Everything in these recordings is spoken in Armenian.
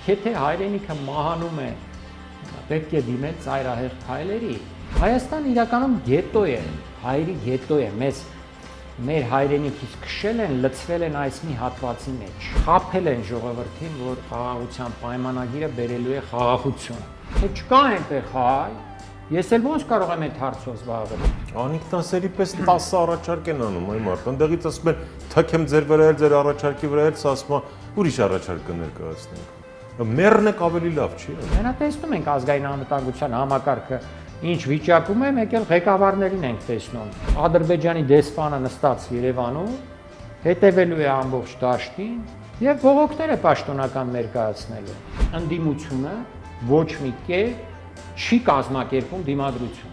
Եթե հայրենիքը մահանում է, պետք է դիմել ծայրահեղ քայլերի։ Հայաստան իրականում գետո է, հայերի գետո է, մեր հայրենիքից քշել են, լցվել են այս մի հատվածի մեջ, խաբել են ժողովրդին, որ խաղաղության պայմանագիրը բերելու է խաղաղություն։ Թե չկա այնտեղ հայ, ես էլ ոնց կարող եմ այդ հարցով զբաղվել։ Անինքնասերի պես 10 առաջարկ են անում, այ մարդ, ընդեղից ասում են, թքեմ ձեր վրա էլ, ձեր առաջարկի վրա էլ, սա ասում է, ուրիշ առաջարկ կներկայացնենք։ Մեռն եք ավելի լավ չի։ Մենք տեսնում ենք ազգային անվտանգության համակարգը ինչ վիճակում է, մեկ էլ ղեկավարներին ենք տեսնում։ Ադրբեջանի դեսպանը նստած Երևանում, հետևելու է ամբողջ դաշտին եւ բողոքները պաշտոնական ներկայացնելու։ Ընդդիմությունը ոչ մի կերպ չի կազմակերպում դիմադրություն։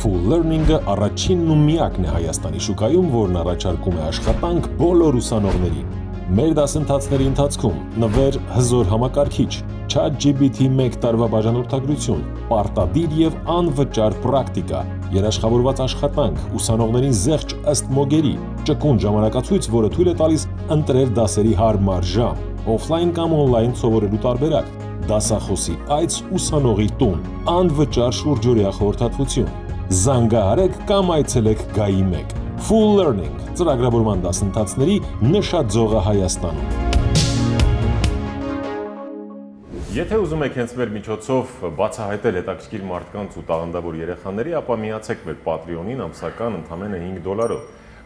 Full Learning-ը առաջինն ու միակն է Հայաստանի շուկայում, որն առաջարկում է աշխատանք բոլոր ուսանողներին։ Մեր դասընթացների ընթացքում նվեր հզոր համակարգիչ, ChatGPT 1 տարվա բաժանորդագրություն, պարտադիր եւ անվճար պրակտիկա, երաշխավորված աշխատանք, ուսանողներին զեղչ ըստ մոգերի, ճկուն ժամանակացույց, որը թույլ է տալիս ընտրել դասերի հարմար ժամ, օֆլայն կամ օնլայն սովորելու տարբերակ, դասախոսի այց ուսանողի տուն, անվճար շուրջօրյա խորհրդատվություն։ Զանգահարեք կամ այցելեք Գայի 1։ Full Learning ծրագրավորման դասընթացների նշաձողը Հայաստանում։ Եթե ուզում եք հենց մեր միջոցով բացահայտել հետաքրքիր մարդկանց ու տաղանդավոր երեխաների, ապա միացեք մեր Patreon-ին ամսական ընդամենը $5։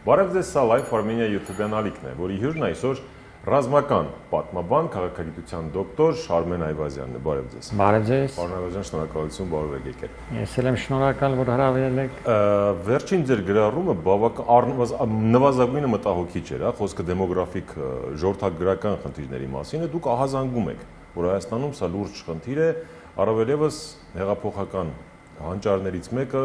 Բարև ձեզ, սա Life Armenia YouTube-յան ալիքն է, որի հյուրն այսօր ռազմական պատմաբան, քաղաքագիտության դոկտոր Արմեն Այվազյանն է։ Բարև ձեզ։ Բարև ձեզ։ Պարոն Այվազյան, շնորհակալություն, բարով եք եկել։ Ես էլ եմ շնորհակալ, որ հրավիրել եք։ Վերջին ձեր գրառումը բավական նվազագույնը մտահոգիչ էր, խոսքը դեմոգրաֆիկ ժողովրդագրական խնդիրների մասին է, դուք ահազանգում եք, որ Հայաստանում սա լուրջ խնդիր է, առավել եւս հեղափոխական հանճարներից մեկը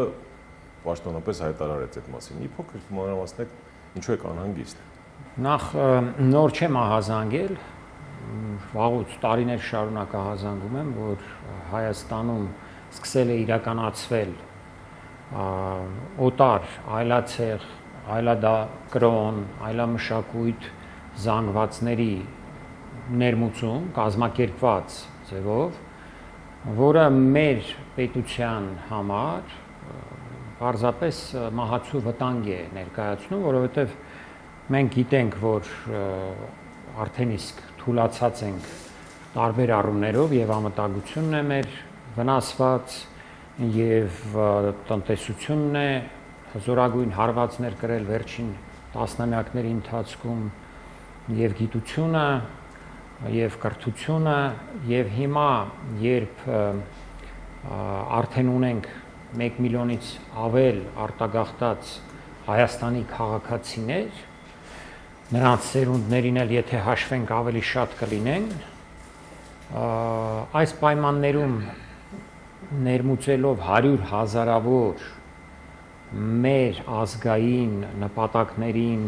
պաշտոնապես հայտարարեց այդ մասին։ Մի փոքր մանրամասնեք, ինչու եք անհանգիստ։ Նախ նոր չեմ ահազանգել, վաղուց տարիներ շարունակ ահազանգում եմ, որ Հայաստանում սկսել է իրականացվել օտար, այլացեղ, այլադակրոն, այլամշակույթ զանգվածների ներմուծում, կազմակերպված ձևով, որը մեր պետության համար պարզապես մահացու վտանգ է ներկայացնում, որովհետև մենք գիտենք, որ արդեն իսկ թուլացած ենք տարբեր առումներով եւ անվտանգությունն է մեր վնասված եւ տնտեսությունն է հզորագույն հարվածներ կրել վերջին տասնամյակների ընթացքում եւ գիտությունը եւ կրթությունը եւ հիմա երբ արդեն ունենք 1 միլիոնից ավել արտագաղթած Հայաստանի քաղաքացիներ, նրանց սերունդներին էլ եթե հաշվենք ավելի շատ կլինեն, այս պայմաններում ներմուծելով 100,000-ավոր մեր ազգային նպատակներին,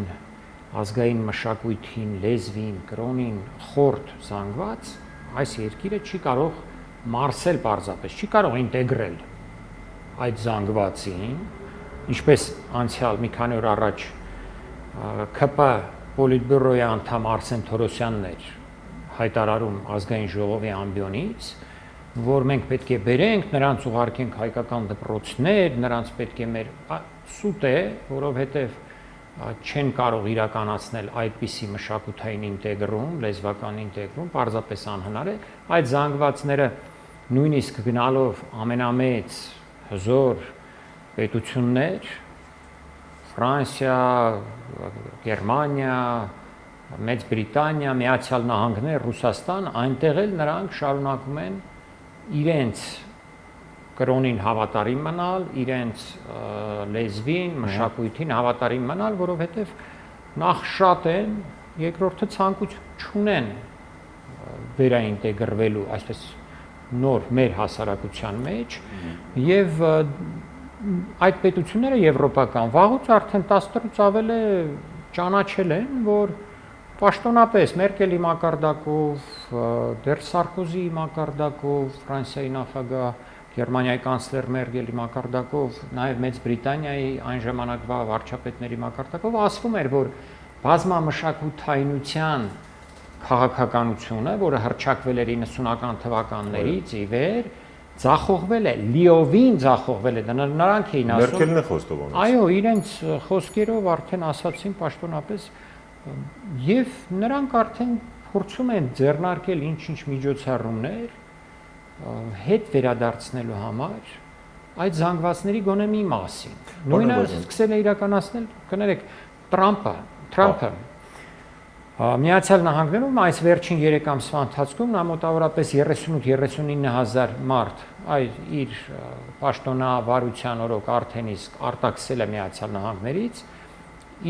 ազգային մշակույթին, լեզվին, կրոնին խորտ զանգված, այս երկիրը չի կարող մարսել պարզապես, չի կարող ինտեգրել այդ զանգվածին, ինչպես անցյալ մի քանի օր առաջ ԿՊ Պոլիտբյուրոյի անդամ Արսեն Թորոսյանն էր հայտարարում ազգային ժողովի ամբիոնից, որ մենք պետք է բերենք, նրանց ուղարկենք հայկական դպրոցներ, նրանց պետք է մեր սուտ է, որովհետև չեն կարող իրականացնել այդպիսի մշակութային ինտեգրում, լեզվական ինտեգրում, պարզապես անհնար է, այդ զանգվածները նույնիսկ գնալով ամենամեծ հզոր պետություններ, Ֆրանսիա, Գերմանիա, Մեծ Բրիտանիա, Միացյալ Նահանգներ, Ռուսաստան, այնտեղ էլ նրանք շարունակում են իրենց կրոնին հավատարիմ մնալ, իրենց լեզվին, մշակույթին հավատարիմ մնալ, որովհետև նախ շատ են, երկրորդը ցանկություն չունեն վերաինտեգրվելու, այսպես նոր մեր հասարակության մեջ եւ այդ պետությունները եվրոպական վաղուց արդեն 10 տարուց ավել է ճանաչել են, որ պաշտոնապես Մերկելի մակարդակով, դեռ Սարկոզիի մակարդակով, Ֆրանսիայի նախագահ, Գերմանիայի կանցլեր Մերկելի մակարդակով, նաև Մեծ Բրիտանիայի այն ժամանակվա վարչապետների մակարդակով ասվում էր, որ բազմամշակութայնության քաղաքականությունը, որը հռչակվել էր 90-ական թվականներից ի վեր, ձախողվել է, լիովին ձախողվել է, նրանք էին ասում։ Մերկելն է խոստովանում։ Այո, իրենց խոսքերով արդեն ասացին պաշտոնապես, եւ նրանք արդեն փորձում են ձեռնարկել ինչ-ինչ միջոցառումներ հետ վերադարձնելու համար այդ զանգվածների գոնե մի մասին։ Նույնը սկսել է իրականացնել, կներեք, Թրամփը Միացյալ Նահանգներում այս վերջին 3 ամսվա ընթացքում նա մոտավորապես 38-39 հազար մարդ իր պաշտոնավարության օրոք արդեն իսկ արտաքսել է Միացյալ Նահանգներից,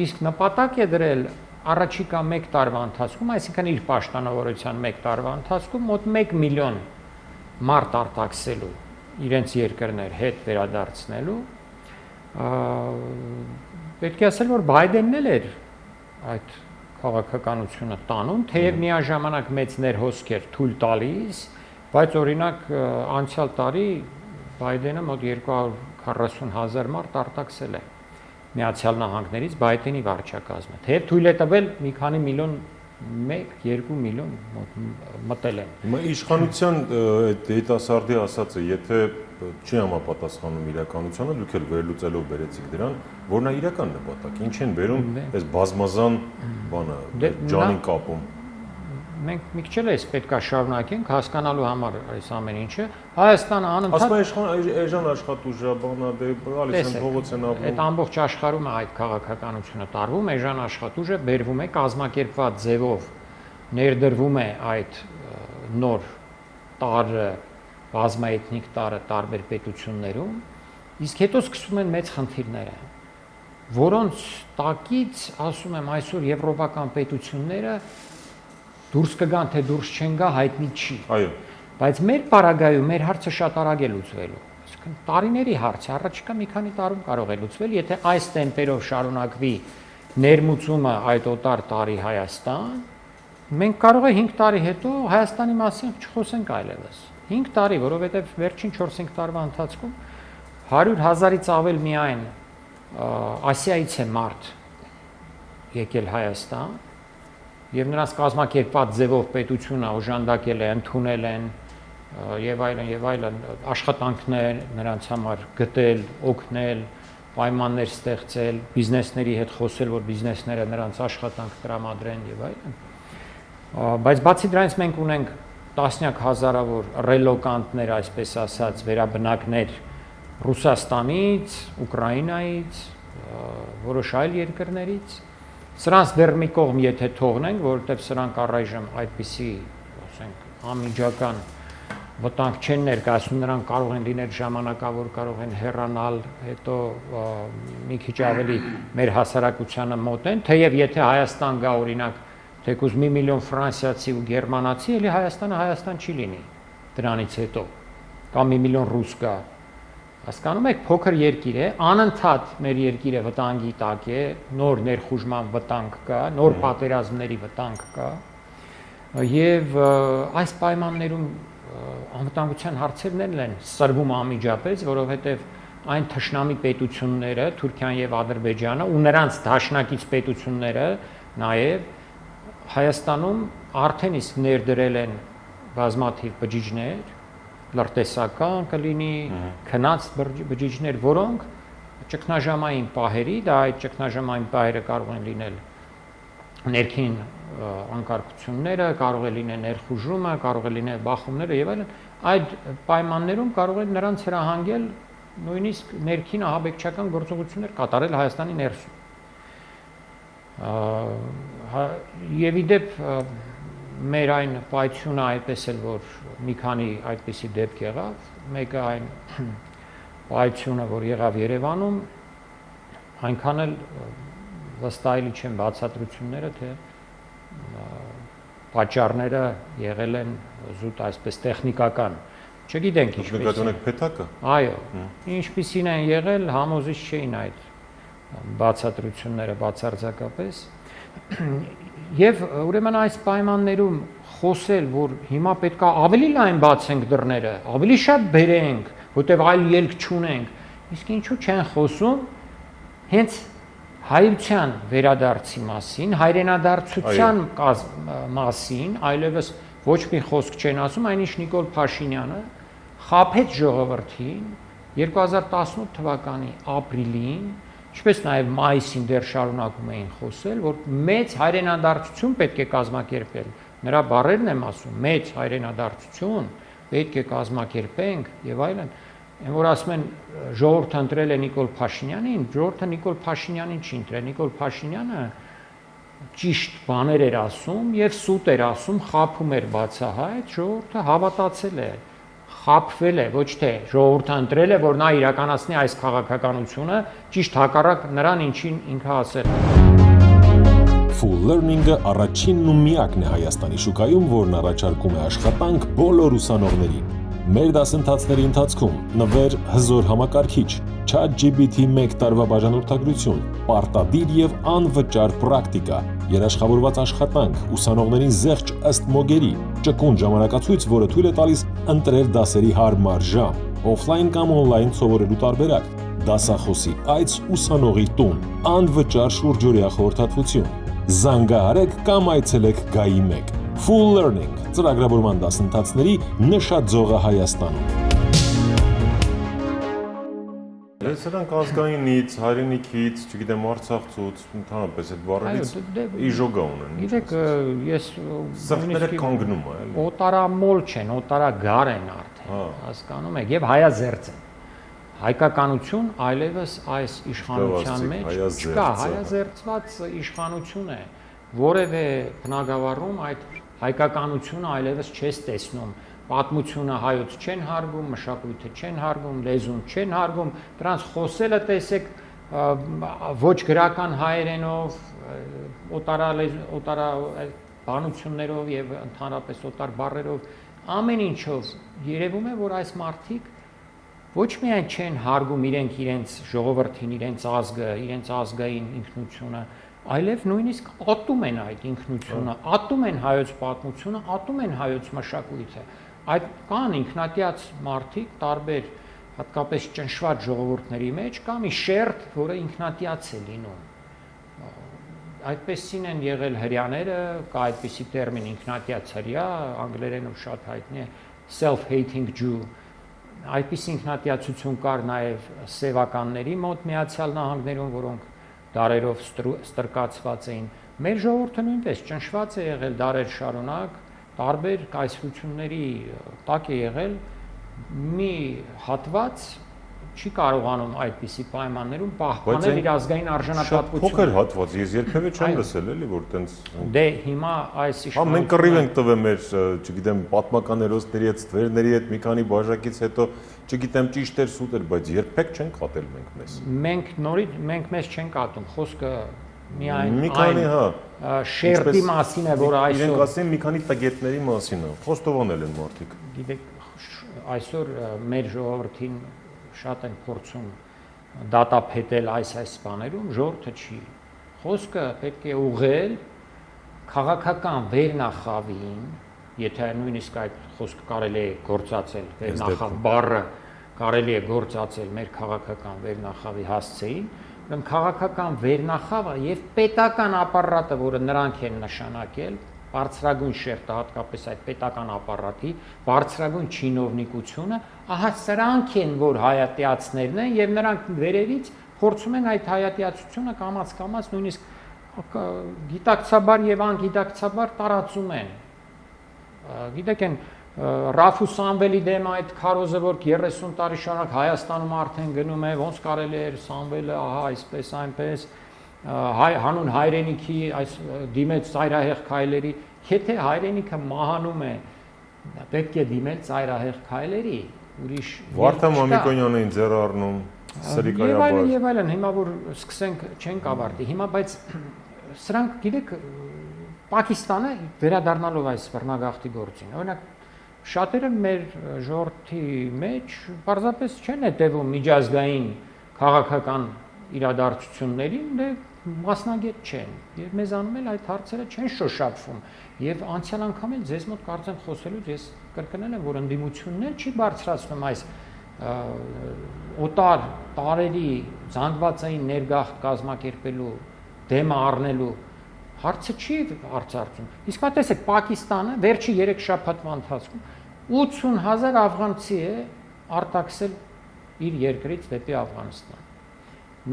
իսկ նպատակ է դրել առաջիկա 1 տարվա ընթացքում, այսինքն իր պաշտոնավարության 1 տարվա ընթացքում մոտ 1 միլիոն մարդ արտաքսելու, իրենց երկրներ հետ վերադարձնելու, պետք է ասել, որ Բայդենն էլ էր այդ քաղաքականությունը տանում, թեև միաժամանակ մեծ ներհոսք էր թույլ տալիս, բայց օրինակ անցյալ տարի Բայդենը մոտ 240,000 մարդ արտաքսել է Միացյալ Նահանգներից Բայդենի վարչակազմը, թեև թույլ է տվել մի քանի միլիոն 1-2 միլիոն մտել են։ Հիմա իշխանության այդ երիտասարդի ասածը, եթե չի համապատասխանում իրականությանը, դուք էլ վերլուծելով բերեցիք դրան, որ նա իրական նպատակ, ինչ են բերում այս բազմազան բանը, ջանին կապում։ Մենք մի քիչ էլ էս պետքա շարունակենք հասկանալու համար այս ամեն ինչը։ Հայաստանը անընդհատ ասում է էժան աշխատուժը, բանա դե գալիս են փողոց են ապրում։ Այդ ամբողջ աշխարհում այդ քաղաքականությունը տարվում, էժան աշխատուժը բերվում է կազմակերպված ձևով, ներդրվում է այդ նոր տարը, բազմաէթնիկ տարը տարբեր պետություններում, իսկ հետո սկսում են մեծ խնդիրները, որոնց տակից, ասում եմ, այսօր եվրոպական պետությունները դուրս կգան, թե դուրս չեն գա, հայտնի չի։ Այո։ Բայց մեր պարագայում մեր հարցը շատ արագ է լուծվելու։ Այսինքն տարիների հարց է, առաջիկա մի քանի տարում կարող է լուծվել, եթե այս տեմպերով շարունակվի ներմուծումը այդ օտար տարի Հայաստան, մենք կարող է 5 տարի հետո Հայաստանի մասին չխոսենք այլևս։ 5 տարի, որովհետև վերջին 4-5 տարվա ընթացքում 100,000-ից ավել միայն Ասիայից է մարդ եկել Հայաստան, եւ նրանց կազմակերպված ձևով պետությունը օժանդակել է, ընդունել են եւ այլն աշխատանքներ նրանց համար գտել, օգնել, պայմաններ ստեղծել, բիզնեսների հետ խոսել, որ բիզնեսները նրանց աշխատանք տրամադրեն եւ այլն։ Բայց բացի դրանից մենք ունենք տասնյակ հազարավոր ռելոկանտներ, այսպես ասած, վերաբնակներ Ռուսաստանից, Ուկրաինայից, որոշ այլ երկրներից։ Սրանց դեռ մի կողմ եթե թողնենք, որովհետև սրանք առայժմ այդպիսի, ասենք, անմիջական վտանգ չեն ներկայացնում, նրանք կարող են լինել ժամանակավոր, կարող են հեռանալ, հետո մի քիչ ավելի մեր հասարակությանը մոտ են, թեև եթե Հայաստան գա օրինակ, թեկուզ 1 միլիոն ֆրանսիացի ու գերմանացի, էլի Հայաստանը Հայաստան չի լինի դրանից հետո, կամ 1 միլիոն ռուս գա։ Հասկանում եք, փոքր երկիր է, անընդհատ մեր երկիրը վտանգի տակ է, նոր ներխուժման վտանգ կա, նոր պատերազմների վտանգ կա, եւ այս պայմաններում անվտանգության հարցերն են սրվում անմիջապես, որովհետեւ այն թշնամի պետությունները, Թուրքիան եւ Ադրբեջանը ու նրանց դաշնակից պետությունները նաեւ Հայաստանում արդեն իսկ ներդրել են բազմաթիվ բջիջներ, լրտեսական կլինի, քնած բջիջներ, որոնք ճգնաժամային պահերի, դա այդ ճգնաժամային պահերը կարող են լինել ներքին անկարգությունները, կարող է լինել ներխուժումը, կարող է լինել բախումները եւ այլն, այդ պայմաններում կարող են նրանց հրահանգել նույնիսկ ներքին ահաբեկչական գործողություններ կատարել Հայաստանի ներսում։ Եվ իդեպ մեր այն պայթյունը այդպես էլ որ մի քանի այդպիսի դեպք եղավ, մեկը այն պայթյունը, որ եղավ Երևանում, այնքան էլ վստահելի չեն բացատրությունները, թե պատճառները եղել են զուտ այսպես տեխնիկական, չգիտենք ինչպես։ Նկատունեք փեթակը։ Այո, ինչպիսին են եղել, համոզիչ չէին այդ բացատրությունները բացարձակապես։ Եվ ուրեմն այս պայմաններում խոսել, որ հիմա պետք է ավելի լայն բացենք դռները, ավելի շատ բերենք, որտեղ այլ ելք չունենք, իսկ ինչու չեն խոսում հենց հայության վերադարձի մասին, հայրենադարձության մասին, այլևս ոչ մի խոսք չեն ասում, այնինչ Նիկոլ Փաշինյանը խաբեց ժողովրդին 2018 թվականի ապրիլին, ինչպես նաև մայիսին դեռ շարունակում էին խոսել, որ մեծ հայրենադարձություն պետք է կազմակերպել։ Նրա բառերն եմ ասում, մեծ հայրենադարձություն պետք է կազմակերպենք եւ այլն։ Այն որ ասում են ժողովուրդը ընտրել է Նիկոլ Փաշինյանին, ժողովուրդը Նիկոլ Փաշինյանին չի ընտրել, Նիկոլ Փաշինյանը ճիշտ բաներ էր ասում եւ սուտ էր ասում, խաբում էր բացահայտ, ժողովուրդը հավատացել է, խաբվել է, ոչ թե ժողովուրդը ընտրել է, որ նա իրականացնի այս քաղաքականությունը, ճիշտ հակառակ նրան ինչին ինքը ասել է։ Full Learning-ը առաջինն ու միակն է Հայաստանի շուկայում, որն առաջարկում է աշխատանք բոլոր ուսանողներին։ Մեր դասընթացների ընթացքում նվեր հզոր համակարգիչ, ChatGPT 1 տարվա բաժանորդագրություն, պարտադիր եւ անվճար պրակտիկա, երաշխավորված աշխատանք, ուսանողներին զեղչ ըստ մոգերի, ճկուն ժամանակացույց, որը թույլ է տալիս ընտրել դասերի հարմար ժամ, օֆլայն կամ օնլայն սովորելու տարբերակ, դասախոսի այց ուսանողի տուն, անվճար շուրջօրյա խորհրդատվություն։ Զանգահարեք կամ այցելեք Գայի 1։ Full Learning ծրագրավորման դասընթացների նշաձողը Հայաստանում։ Սրանք ազգայինից, հայրենիքից, չգիտեմ, Արցախցուց, ընդհանրապես այդ բառերից իժոգա ունեն։ Գիտեք, ես սրտերը կանգնում է, էլի։ օտարամոլ չեն, օտարագար են արդեն, հասկանում եք, եւ հայազերծ են։ Հայկականություն այլևս այս իշխանության մեջ չկա, հայազերծված իշխանություն է, որևէ բնագավառում այդ հայկականությունը այլևս չես տեսնում, պատմությունը հայոց չեն հարգում, մշակույթը չեն հարգում, լեզուն չեն հարգում, դրանց խոսելը տեսեք ոչ գրական հայերենով, օտարա բանություններով եւ ընդհանրապես օտար բառերով, ամեն ինչով երևում է, որ այս մարդիկ ոչ միայն չեն հարգում իրենց ժողովրդին, իրենց ազգը, իրենց ազգային ինքնությունը, այլև նույնիսկ ատում են այդ ինքնությունը, ատում են հայոց պատմությունը, ատում են հայոց մշակույթը։ Այդ կան ինքնատիաց մարդիկ, տարբեր հատկապես ճնշված ժողովուրդների մեջ կա մի շերտ, որը ինքնատիաց է լինում։ Այդպեսին են եղել հրյաները, կա այդպիսի տերմին ինքնատիաց հրյա, անգլերենով շատ հայտնի է self-hating Jew։ Այդպիսի ինքնատիացություն կար նաև սևականների մոտ Միացյալ Նահանգներում, որոնք դարերով ստրկացված էին։ Մեր ժողովուրդը նույնպես ճնշված է եղել դարեր շարունակ, տարբեր կայսրությունների տակ է եղել, մի հատված չի կարողանում այդպիսի պայմաններում պահպանել իր ազգային արժանապատվությունը։ Փոքր հատված, ես երբևէ չեմ լսել, էլի, որ տենց Դե հիմա այս իշխանությունը մենք կռիվ ենք տվել մեր, չգիտեմ, պատմական հերոսների հետ, ստվերների հետ մի քանի բաժակից հետո, չգիտեմ, ճիշտ էր, սուտ էր, բայց երբեք չենք ատել մենք մեզ։ Մենք մեզ չենք ատում, խոսքը միայն մի քանի, շերտի մասին է, որ այսօր իրենք ասեն մի քանի տգետների մասին է, խոստովանել են մարդիկ։ Գիտեք, այսօր մեր ժողովրդին շատ են փորձում դատապետել այս բաներում, ժողովուրդը չի։ Խոսքը պետք է ուղղել քաղաքական վերնախավին, եթե նույնիսկ այդ խոսքը կարելի է գործածել, վերնախավ բառը կարելի է գործածել մեր քաղաքական վերնախավի հասցեին, ուրեմն քաղաքական վերնախավը եւ պետական ապարատը, որը նրանք են նշանակել, բարձրագույն շերտը, հատկապես այդ պետական ապարատի, բարձրագույն չինովնիկությունը, ահա սրանք են, որ հայատյացներն են եւ նրանք վերևից փորձում են այդ հայատյացությունը կամաց-կամաց նույնիսկ գիտակցաբար եւ անգիտակցաբար տարածում են։ Գիտեք են Ռաֆու Սամվելի դեմ այդ քարոզը, որ 30 տարի շարունակ Հայաստանում արդեն գնում է, ոնց կարելի էր Սամվելը, ահա այսպես այնպես հանուն հայրենիքի այս դիմեց ծայրահեղ քայլերի, եթե հայրենիքը մահանում է, պետք է դիմել ծայրահեղ քայլերի, ուրիշ Վարդան Մամիկոնյանին ձեռ առնում, սրիկայաբար։ Եվ այլն, հիմա որ սկսենք չենք ավարտի։ Հիմա բայց սրանք գիտեք Պակիստանը վերադառնալով այս բռնագաղթի գործին, օրինակ շատերը մեր ժողովրդի մեջ պարզապես չեն հետևում միջազգային քաղաքական իրադարձություններին, դե մասնագետ չեն, եւ մեզանում էլ այդ հարցերը չեն շոշափվում, եւ անցյալ անգամ էլ ձեզ մոտ կարծեմ խոսելուց ես կրկնել եմ, որ ընդդիմությունն էլ չի բարձրացնում այս օտար տարերի զանգվածային ներգաղթ կազմակերպելու դեմը առնելու հարցը չի արծարծում։ Իսկ մա տեսեք, Պակիստանը վերջի 3 շաբաթվա ընթացքում 80,000 աֆղանցի է արտաքսել իր երկրից դեպի Աֆղանստան։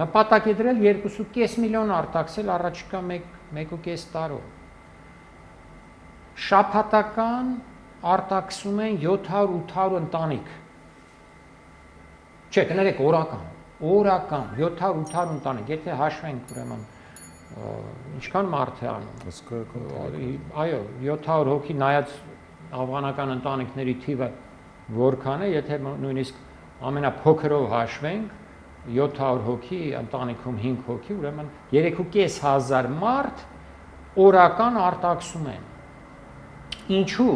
Նպատակ է դրել 2.5 միլիոն արտաքսել առաջիկա 1.5 տարով։ Շաբաթական արտաքսում են 700-800 ընտանիք։ Չէ, կներեք, օրական 700-800 ընտանիք, եթե հաշվենք ուրեմն ինչքան մարդ է անում։ Այո, 700 հոգի նայած աֆղանական ընտանիքների թիվը որքան է, եթե նույնիսկ ամենափոքրով հաշվենք 700 հոգի, ընտանիքում 5 հոգի, ուրեմն 3.500 մարդ օրական արտաքսում են։ Ինչու՞։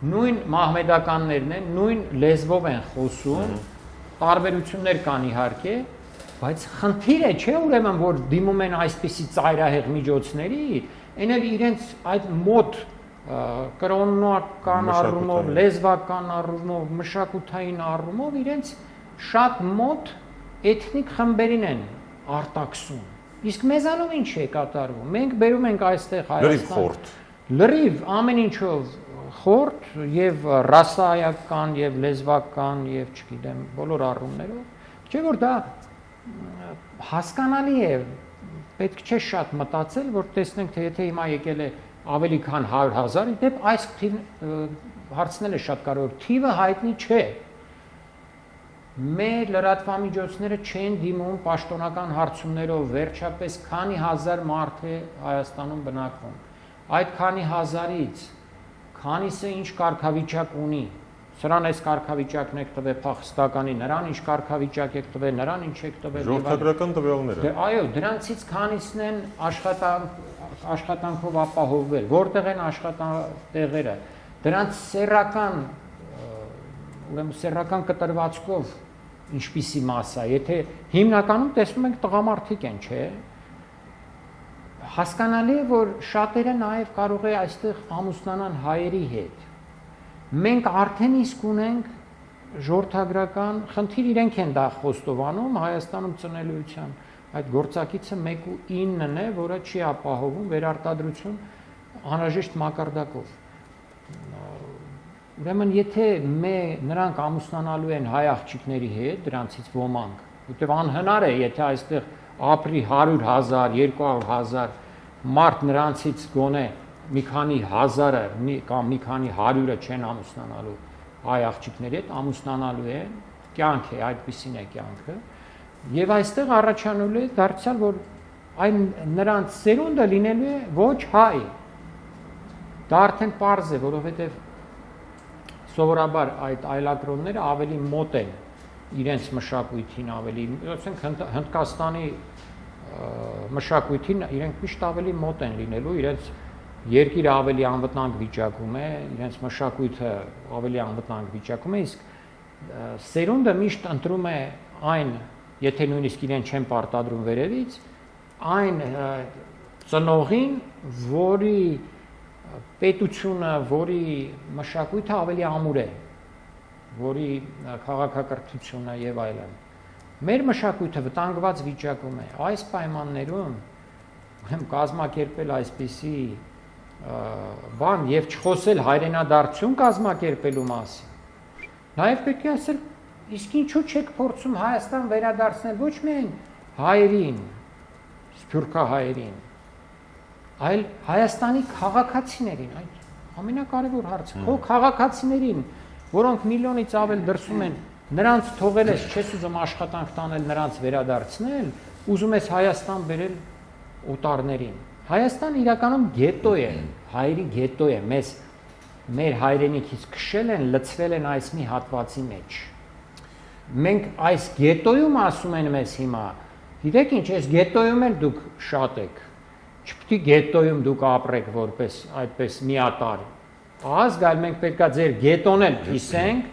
Նույն մահմեդականներն են, նույն լեզվով են խոսում, տարբերություններ կան իհարկե, բայց խնդիրը չէ ուրեմն, որ դիմում են այսպիսի ծայրահեղ միջոցների, այնէլ իրենց այդ մոտ կրոնական առումով, լեզվական առումով, մշակութային առումով իրենց շատ մոտ էթնիկ խմբերին են արտաքսում։ Իսկ մեզանում ինչ է կատարվում։ Մենք բերում ենք այստեղ Հայաստան։ Լրիվ ամեն ինչով խորտ եւ ռասայական եւ լեզվական եւ չգիտեմ բոլոր առումներով։ Չէ՞ որ դա հասկանալի է, պետք չէ շատ մտածել, որ տեսնենք, թե եթե հիմա եկել է ավելի քան 100,000, դեպ այս հարցնել է շատ կարևոր, թիվը հայտնի չէ։ Մեր լրատվամիջոցները չեն դիմում պաշտոնական հարցումներով, վերջապես քանի հազար մարդ է Հայաստանում բնակվում։ Այդ քանի հազարից քանիսը ինչ կարգավիճակ ունի, սրան այս կարգավիճակն եք տվել փախստականի, նրան ինչ կարգավիճակ եք տվել, նրան ինչ եք տվել։ Ժողովրդական տվյալները։ Այո, դրանցից քանիսն են աշխատանքով ապահովվել, որտեղ են աշխատատեղերը, դրանց սեռական կտրվածքով ինչպիսի մասա, եթե հիմնականում տեսնում ենք տղամարդիկ են, չէ՞։ Հասկանալի է, որ շատերը նաև կարող է այստեղ ամուսնանան հայերի հետ։ Մենք արդեն իսկ ունենք ժողովրդագրական խնդիր, իրենք են դա խոստովանում, Հայաստանում ծնելիության այդ գործակիցը 1.9-ն է, որը չի ապահովում վերարտադրություն անհրաժեշտ մակարդակով։ Ուրեմն եթե նրանք ամուսնանալու են հայ աղջիկների հետ, դրանցից ոմանք, որտեղ անհնար է, եթե այստեղ ապրի 100,000, 200,000 մարդ, նրանցից գոնե մի քանի հազարը կամ մի քանի հարյուրը չեն ամուսնանալու հայ աղջիկների հետ, ամուսնանալու են, կյանք է, այդպիսին է կյանքը, եւ այստեղ առաջանալու է դարձյալ, որ այն նրանց սերունդը լինելու է ոչ հայ։ Դա արդեն պարզ է, որովհետեւ սովորաբար այդ այլակրոնները ավելի մոտ են իրենց մշակույթին, ավելի, ասենք Հնդկաստանի մշակույթին իրենք միշտ ավելի մոտ են լինելու, իրենց երկիրը ավելի անվտանգ վիճակում է, իրենց մշակույթը ավելի անվտանգ վիճակում է, իսկ սերունդը միշտ ընտրում է այն, եթե նույնիսկ իրեն չեն պարտադրում վերևից, այն ծնողին, որի պետությունը, որի մշակույթը ավելի ամուր է, որի քաղաքակրթությունը եւ այլն։ Մեր մշակույթը վտանգված վիճակում է։ Այս պայմաններում կազմակերպել այսպիսի բան եւ չխոսել հայրենադարձություն կազմակերպելու մասին։ Նաեւ պետք է ասել, իսկ ինչու՞ չեք փորձում Հայաստան վերադարձնել ոչ միայն հայերին, սփյուռքահայերին, այլ Հայաստանի քաղաքացիներին, այդ ամենակարևոր հարցը, քո քաղաքացիներին, որոնք միլիոնից ավել դրսում են, նրանց թողել ես, չես ուզում աշխատանք տանել, նրանց վերադարձնել, ուզում ես Հայաստան բերել օտարներին։ Հայաստան իրականում գետո է, հայերի գետո է, մեր հայրենիքից քշել են, լցրել են այս մի հատվածի մեջ։ Մենք այս գետոյում ասում են մեզ հիմա, գիտեք ինչ, այս գետոյում էլ դուք շատ եք, չպետք է գետոյում դուք ապրեք որպես այդպես միատար։ Ազգալ մենք պետք է ձեր գետոն էլ փիսենք,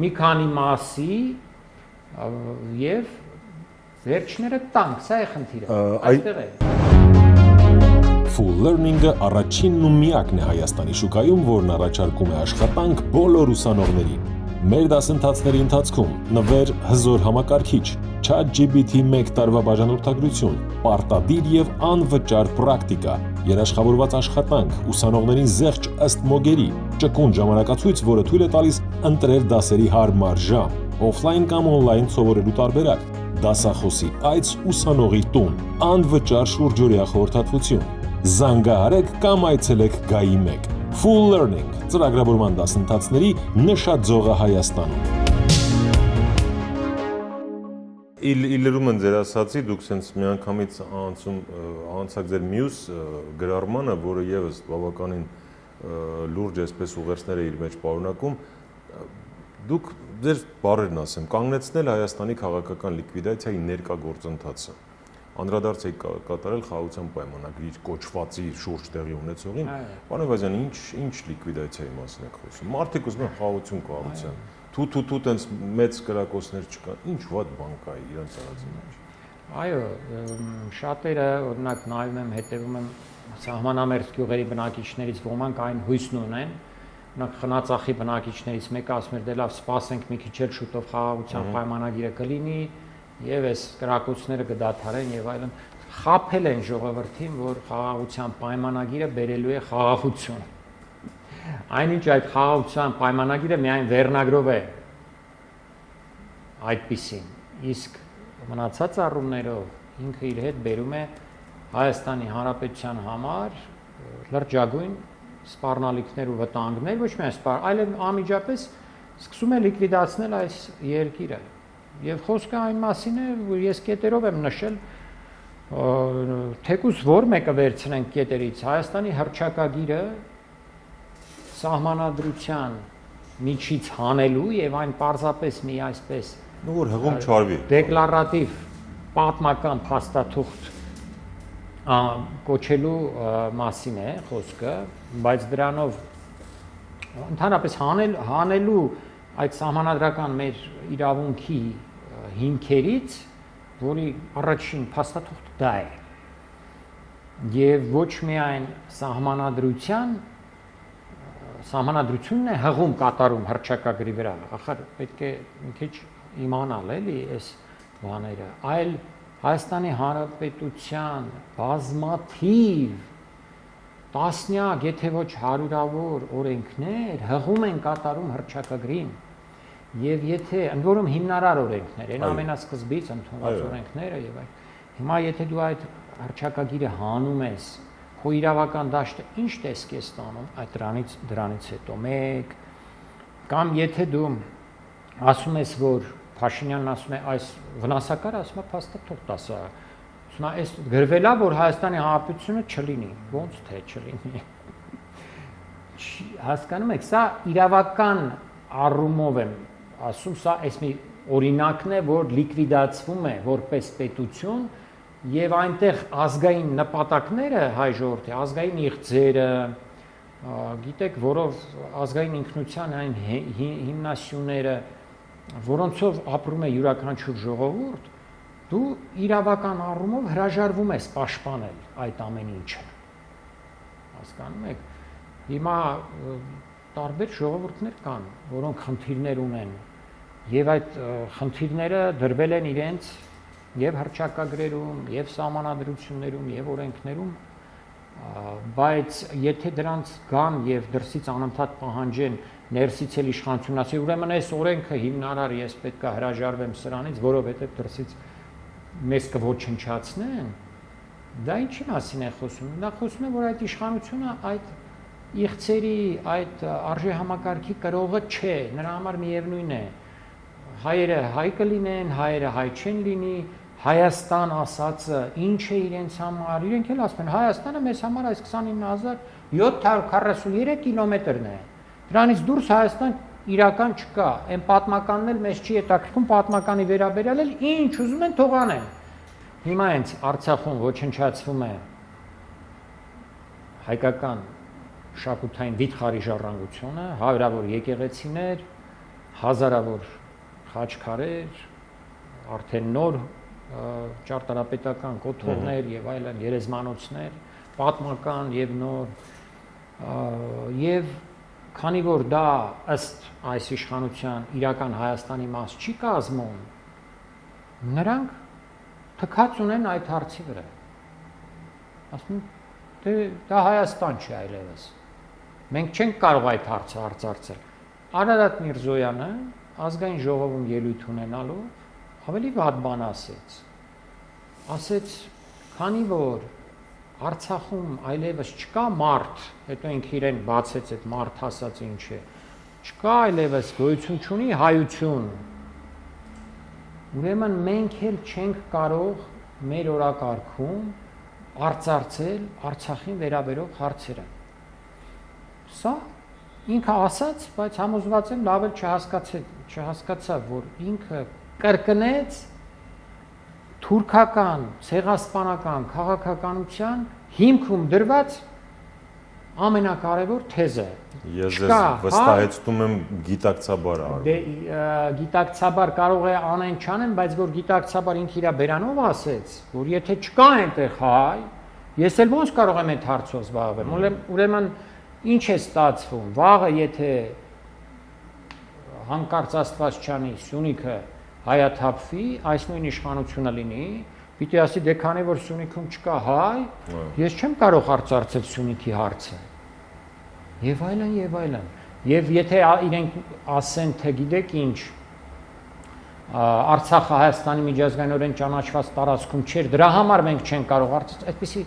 մի քանի մասի եւ վերջները տանք, սա է խնդիրը, այստեղ է։ Full Learning-ը առաջինն ու միակն է Հայաստանի շուկայում, որն առաջարկում է աշխատանք բոլոր ուսանողներին։ Մեր դասընթացների ընթացքում նվեր հզոր համակարգիչ, ChatGPT-1 տարվա բաժանորդագրություն, պարտադիր եւ անվճար պրակտիկա, երաշխավորված աշխատանք, ուսանողներին զեղչ ըստ մոգերի, ճկուն ժամանակացույց, որը թույլ է տալիս ընտրել դասերի հարմար ժամ, օֆլայն կամ օնլայն սովորելու տարբերակ, դասախոսի այց ուսանողի տուն, անվճար շուրջօրյա խորհրդատվություն։ Զանգահարեք կամ այցելեք Գայի 1 Full Learning ծրագրավորման դասընթացների նշաձողը Հայաստանում։ Իլրում են ձեր ասացի, դուք սենց միանգամից անցակ ձեր մյուս գրառմանը, որը եւս բավականին լուրջ այսպես ուղերձներ է իր մեջ պարունակում, դուք ձեր բառերն ասեմ, կանգնեցնել Հայաստանի քաղաքական լիկվիդացիայի ներկա գործընթացը։ Անդրադարձ եք կատարել խաղաղության պայմանագրի կոչվածի շուրջ տեղի ունեցողին, պարոն Այվազյան, ինչ լիկվիդացիայի մասին եք խոսում։ Մարդիկ ուզում են խաղաղություն կառուցեն։ Թու տենց մեծ կրակոցներ չկան։ Ինչ վատ բան կա իրանց արածի մեջ։ Այո, շատերը օրինակ նայում եմ, հետևում եմ սահմանամերձ գյուղերի բնակիչներից ոմանք այն հույսն ունեն, օրինակ Խնածախի բնակիչներից մեկը ասում էր, դե լավ, սպասենք մի քիչ էլ շուտով խաղաղության պայմանագիրը կլինի, եւ այս կրակոցները կդադարեն եւ այլն, խաբել են ժողովրդին, որ խաղաղության պայմանագիրը բերելու է խաղաղություն։ Այնինչ այդ խաղաղության պայմանագիրը միայն վերնագրով է այդպիսին, իսկ մնացած առումներով ինքը իր հետ բերում է Հայաստանի Հանրապետության համար լրջագույն սպառնալիքներ ու վտանգներ, ոչ միայն այլև անմիջապես սկսում է լիկվիդացնել այս երկիրը։ Եվ խոսքը այն մասին է, որ ես կետերով եմ նշել, թեկուզ որ մեկը վերցնենք կետերից, Հայաստանի հռչակագիրը սահմանադրության միջից հանելու եւ այն պարզապես մի այսպես որ հղում չարվի դեկլարատիվ պատմական փաստաթուղթ կոչելու մասին է խոսքը, բայց դրանով ընդհանրապես հանելու այդ սահմանադրական մեր իրավունքի հիմքերից, որի առաջին փաստաթուղթը դա է, եւ ոչ միայն սահմանադրությունն է հղում կատարում հռչակագրի վրա, ախր պետք է մի քիչ իմանալ էլի այս բաները, այլ Հայաստանի Հանրապետության բազմաթիվ տասնյակ, եթե ոչ հարյուրավոր օրենքներ հղում են կատարում հռչակագրին, եւ եթե ընդ որում հիմնարար օրենքներ, այն ամենասկզբից ընդունված օրենքները եւ այլ։ Հիմա եթե դու այդ հռչակագիրը հանում ես, քո իրավական դաշտը ինչ տեսք է ստանում այդ դրանից հետո մեկ, կամ եթե դու ասում ես, որ Փաշինյանն ասում է այս վնասակար, ասում է փաստաթուղթ ասա, ասում է այս գրվելա, որ Հայաստանի Հանրապետությունը չլինի, ոնց թե չլինի։ Հասկանում եք, սա իրավական առումով եմ ասում, սա այս մի օրինակն է, որ լիկվիդացվում է որպես պետություն եւ այնտեղ ազգային նպատակները հայ ժողովրդի, ազգային իղձերը, գիտեք, որով ազգային ինքնության այն հիմնասյուները, որոնցով ապրում է յուրաքանչյուր ժողովուրդ, դու իրավական առումով հրաժարվում ես պաշտպանել այդ ամեն ինչը։ Հասկանում եք։ Հիմա տարբեր ժողովուրդներ կան, որոնք խնդիրներ ունեն, եւ այդ խնդիրները դրվել են իրենց եւ հռչակագրերում, եւ սահմանադրություններում, եւ օրենքներում, բայց եթե դրանց գան եւ դրսից անընդհատ պահանջեն ներսից էլ իշխանություն ասի, ուրեմն այս օրենքը հիմնարար, ես պետք է հրաժարվեմ սրանից, որովհետեւ դրսից մեզ կոչնչացնեն, դա ինչի մասին է խոսում։ Նա խոսում է, որ այդ իշխանությունը այդ իղձերի, այդ արժե համակարգի կրողը չէ, նրա համար միևնույն է։ Հայերը հայ կլինեն, հայերը հայ չեն լինի, Հայաստան ասածը ինչ է իրենց համար, իրենք էլ ասում են, Հայաստանը մեզ համար այս 29743 կիլոմետրն է։ Դրանից դուրս Հայաստան իրական չկա, այն պատմականն էլ մեզ չի հետաքրքրում, պատմականի վերաբերյալ էլ ինչ ուզում են թող անեն։ Հիմա հենց Արցախում ոչնչացվում է հայկական շաքութային վիթխարի ժառանգությունը, հարյուրավոր եկեղեցիներ, հազարավոր խաչքարեր, արդեն նոր ճարտարապետական կոթողներ եւ այլն, երեզմանոցներ, պատմական եւ նոր, եւ քանի որ դա ըստ այս իշխանության իրական Հայաստանի մաս չի կազմում, նրանք թքած ունեն այդ հարցի վրա։ Ասում դե դա Հայաստան չի այլևս։ Մենք չենք կարող այդ հարցը արծարծել։ Արարատ Միրզոյանը ազգային ժողովում ելույթ ունենալով ավելի վատ բան ասեց։ Ասեց, քանի որ Արցախում այլևս չկա մարդ, հետո ինքը իրեն բացեց այդ մարդ ասած ինչ է, չկա այլևս գոյություն չունի հայություն։ Ուրեմն մենք էլ չենք կարող մեր օրակարգում արծարծել Արցախին վերաբերող հարցերը։ Սա ինքը ասաց, բայց համոզված եմ լավ էլ չհասկացավ, որ ինքը կրկնեց թուրքական, ցեղասպանական քաղաքականության հիմքում դրված ամենակարևոր թեզը։ Ես վստահեցնում եմ գիտակցաբար արվում։ Դե գիտակցաբար կարող է անեն չանեն, բայց որ գիտակցաբար ինքը իր բերանով ասեց, որ եթե չկա այնտեղ հայ, ես էլ ոնց կարող եմ այդ հարցով զբաղվել։ Ուրեմն ինչ է ստացվում։ Վաղը եթե հանկարծ Աստված չանի Սյունիքը հայաթափվի, այս նույն իշխանությունը լինի, պիտի ասի դե քանի որ Սյունիքում չկա հայ, ես չեմ կարող արծարծել Սյունիքի հարցը։ Եվ այլն, եւ այլն։ Եվ եթե իրենք ասեն, թե գիտեք ինչ, Արցախը Հայաստանի միջազգայինորեն ճանաչված տարածքում չէր, դրա համար մենք չենք կարող արծարծել, այդպեսի